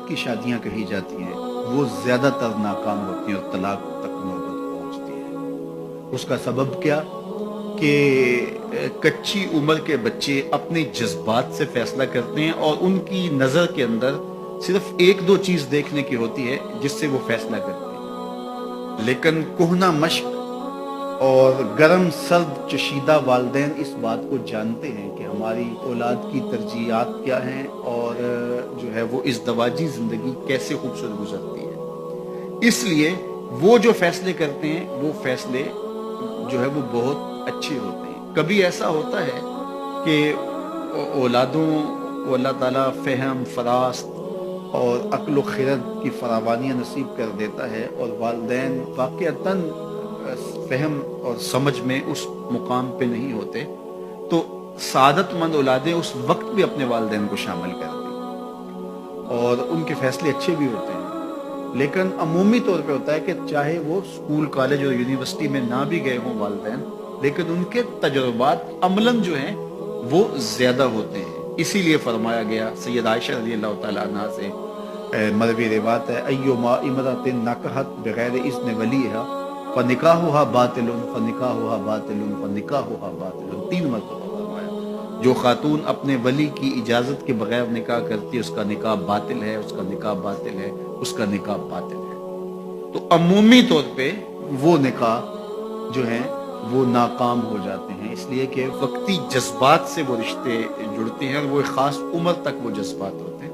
وقت کی شادیاں کہی جاتی ہیں وہ زیادہ تر ناکام ہوتی ہیں اور طلاق تک نوبت پہنچتی ہے۔ اس کا سبب کیا کہ کچی عمر کے بچے اپنے جذبات سے فیصلہ کرتے ہیں اور ان کی نظر کے اندر صرف ایک دو چیز دیکھنے کی ہوتی ہے جس سے وہ فیصلہ کرتے ہیں، لیکن کہنہ مشق اور گرم سرد چشیدہ والدین اس بات کو جانتے ہیں کہ ہماری اولاد کی ترجیحات کیا ہیں اور جو ہے وہ ازدواجی زندگی کیسے خوبصورت گزرتی ہے، اس لیے وہ جو فیصلے کرتے ہیں وہ فیصلے جو ہے وہ بہت اچھے ہوتے ہیں۔ کبھی ایسا ہوتا ہے کہ اولادوں کو اللہ تعالیٰ فہم، فراست اور عقل و خرد کی فراوانیاں نصیب کر دیتا ہے اور والدین واقعتاً فہم اور سمجھ میں اس مقام پہ نہیں ہوتے، تو سعادت مند اولادیں اس وقت بھی اپنے والدین کو شامل کرتی ہیں اور ان کے فیصلے اچھے بھی ہوتے ہیں۔ لیکن عمومی طور پہ ہوتا ہے کہ چاہے وہ اسکول، کالج اور یونیورسٹی میں نہ بھی گئے ہوں والدین، لیکن ان کے تجربات عملاً جو ہیں وہ زیادہ ہوتے ہیں۔ اسی لیے فرمایا گیا سید عائشہ رضی اللہ تعالیٰ عنہ سے مروی روایت ہے، ایما امرأۃ نکحت بغیر اذن ولیہا فنکاحها باطل فنکاحها باطل فنکاحها باطل، 3 مرتبہ فرمایا، جو خاتون اپنے ولی کی اجازت کے بغیر نکاح کرتی ہے اس کا نکاح باطل ہے، اس کا نکاح باطل ہے، اس کا نکاح باطل ہے۔ تو عمومی طور پہ وہ نکاح جو ہیں وہ ناکام ہو جاتے ہیں، اس لیے کہ وقتی جذبات سے وہ رشتے جڑتے ہیں اور وہ ایک خاص عمر تک وہ جذبات ہوتے ہیں،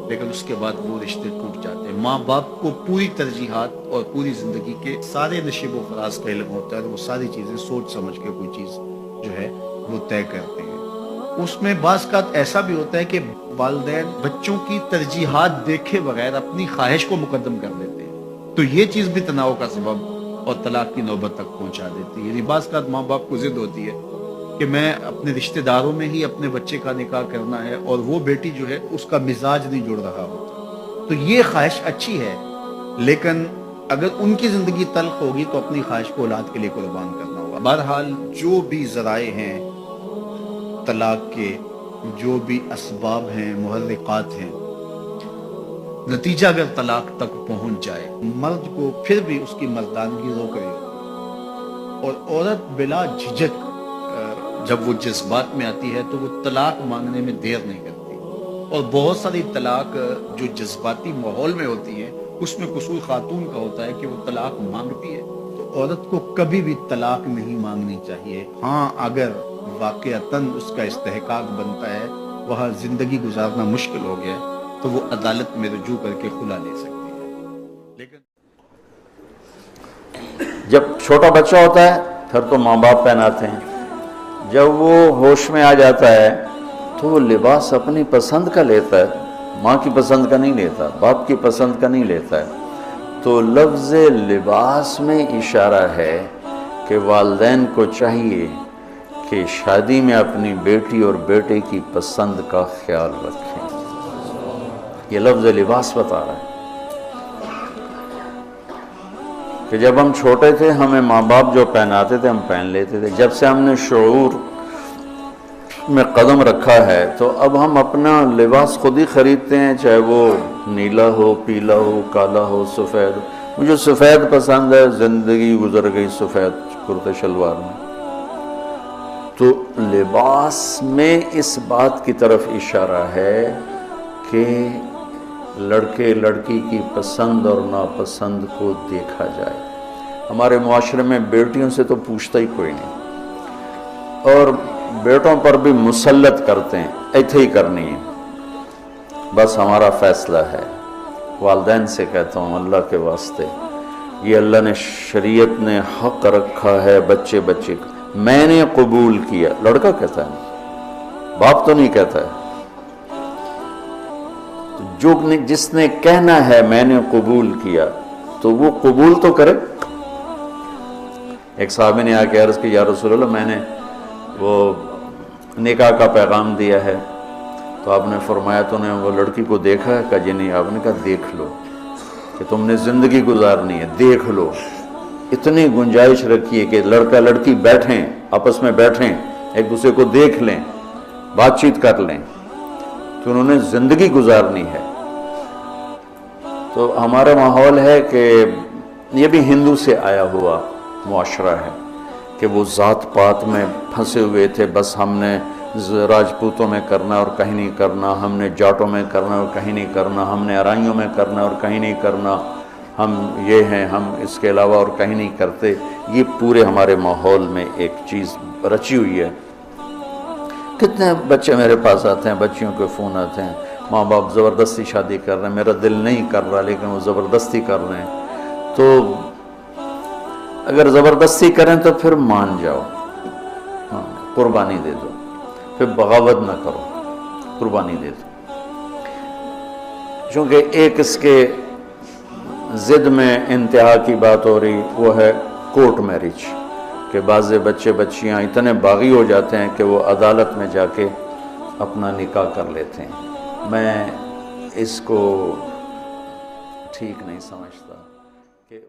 لیکن اس کے بعد وہ رشتے ٹوٹ جاتے ہیں۔ ماں باپ کو پوری ترجیحات اور پوری زندگی کے سارے نشیب و فراز کا علم ہوتا ہے اور وہ ساری چیزیں سوچ سمجھ کے کوئی چیز جو ہے وہ طے کرتے ہیں۔ اس میں بعض کا ایسا بھی ہوتا ہے کہ والدین بچوں کی ترجیحات دیکھے بغیر اپنی خواہش کو مقدم کر دیتے ہیں، تو یہ چیز بھی تناؤ کا سبب اور طلاق کی نوبت تک پہنچا دیتی ہے۔ یعنی بعض کا ماں باپ کو ضد ہوتی ہے کہ میں اپنے رشتہ داروں میں ہی اپنے بچے کا نکاح کرنا ہے اور وہ بیٹی جو ہے اس کا مزاج نہیں جڑ رہا ہوتا، تو یہ خواہش اچھی ہے، لیکن اگر ان کی زندگی تلخ ہوگی تو اپنی خواہش کو اولاد کے لیے قربان کرنا ہوگا۔ بہرحال جو بھی ذرائع ہیں طلاق کے، جو بھی اسباب ہیں، محرکات ہیں، نتیجہ اگر طلاق تک پہنچ جائے، مرد کو پھر بھی اس کی مردانگی روک رہی ہوتی اور عورت بلا جھجک جب وہ جذبات میں آتی ہے تو وہ طلاق مانگنے میں دیر نہیں کرتی، اور بہت ساری طلاق جو جذباتی ماحول میں ہوتی ہیں اس میں قصور خاتون کا ہوتا ہے کہ وہ طلاق مانگتی ہے، تو عورت کو کبھی بھی طلاق نہیں مانگنی چاہیے۔ ہاں اگر واقعتاً اس کا استحقاق بنتا ہے، وہاں زندگی گزارنا مشکل ہو گیا ہے، تو وہ عدالت میں رجوع کر کے خلا لے سکتی ہے۔ لیکن جب چھوٹا بچہ ہوتا ہے پھر تو ماں باپ پہناتے ہیں، جب وہ ہوش میں آ جاتا ہے تو وہ لباس اپنی پسند کا لیتا ہے، ماں کی پسند کا نہیں لیتا، باپ کی پسند کا نہیں لیتا ہے۔ تو لفظ لباس میں اشارہ ہے کہ والدین کو چاہیے کہ شادی میں اپنی بیٹی اور بیٹے کی پسند کا خیال رکھیں، یہ لفظ لباس بتا رہا ہے کہ جب ہم چھوٹے تھے ہمیں ماں باپ جو پہناتے تھے ہم پہن لیتے تھے، جب سے ہم نے شعور میں قدم رکھا ہے تو اب ہم اپنا لباس خود ہی خریدتے ہیں، چاہے وہ نیلا ہو، پیلا ہو، کالا ہو، سفید۔ مجھے سفید پسند ہے، زندگی گزر گئی سفید کرتے شلوار میں۔ تو لباس میں اس بات کی طرف اشارہ ہے کہ لڑکے لڑکی کی پسند اور ناپسند کو دیکھا جائے۔ ہمارے معاشرے میں بیٹیوں سے تو پوچھتا ہی کوئی نہیں، اور بیٹوں پر بھی مسلط کرتے ہیں، ایتھے ہی کرنی ہے، بس ہمارا فیصلہ ہے۔ والدین سے کہتا ہوں اللہ کے واسطے، یہ اللہ نے شریعت نے حق رکھا ہے بچے کا، میں نے قبول کیا، لڑکا کہتا ہے، باپ تو نہیں کہتا ہے۔ جو جس نے کہنا ہے میں نے قبول کیا تو وہ قبول تو کرے۔ ایک صحابی نے آ کے عرض کی یا رسول اللہ میں نے وہ نکاح کا پیغام دیا ہے، تو آپ نے فرمایا تو نے وہ لڑکی کو دیکھا ہے؟ کہا جی نہیں۔ آپ نے کہا دیکھ لو، کہ تم نے زندگی گزارنی ہے، دیکھ لو۔ اتنی گنجائش رکھیے کہ لڑکا لڑکی بیٹھیں، آپس میں بیٹھیں، ایک دوسرے کو دیکھ لیں، بات چیت کر لیں، کہ انہوں نے زندگی گزارنی ہے۔ تو ہمارا ماحول ہے کہ یہ بھی ہندو سے آیا ہوا معاشرہ ہے کہ وہ ذات پات میں پھنسے ہوئے تھے، بس ہم نے راجپوتوں میں کرنا اور کہیں نہیں کرنا، ہم نے جاٹوں میں کرنا اور کہیں نہیں کرنا، ہم نے ارائیوں میں کرنا اور کہیں نہیں کرنا، ہم یہ ہیں، ہم اس کے علاوہ اور کہیں نہیں کرتے۔ یہ پورے ہمارے ماحول میں ایک چیز رچی ہوئی ہے۔ کتنے بچے میرے پاس آتے ہیں، بچیوں کے فون آتے ہیں، ماں باپ زبردستی شادی کر رہے ہیں، میرا دل نہیں کر رہا لیکن وہ زبردستی کر رہے ہیں۔ تو اگر زبردستی کریں تو پھر مان جاؤ، ہاں قربانی دے دو، پھر بغاوت نہ کرو، قربانی دے دو۔ چونکہ ایک اس کے ضد میں انتہا کی بات ہو رہی، وہ ہے کورٹ میرج، کہ بعض بچے بچیاں اتنے باغی ہو جاتے ہیں کہ وہ عدالت میں جا کے اپنا نکاح کر لیتے ہیں۔ میں اس کو ٹھیک نہیں سمجھتا کہ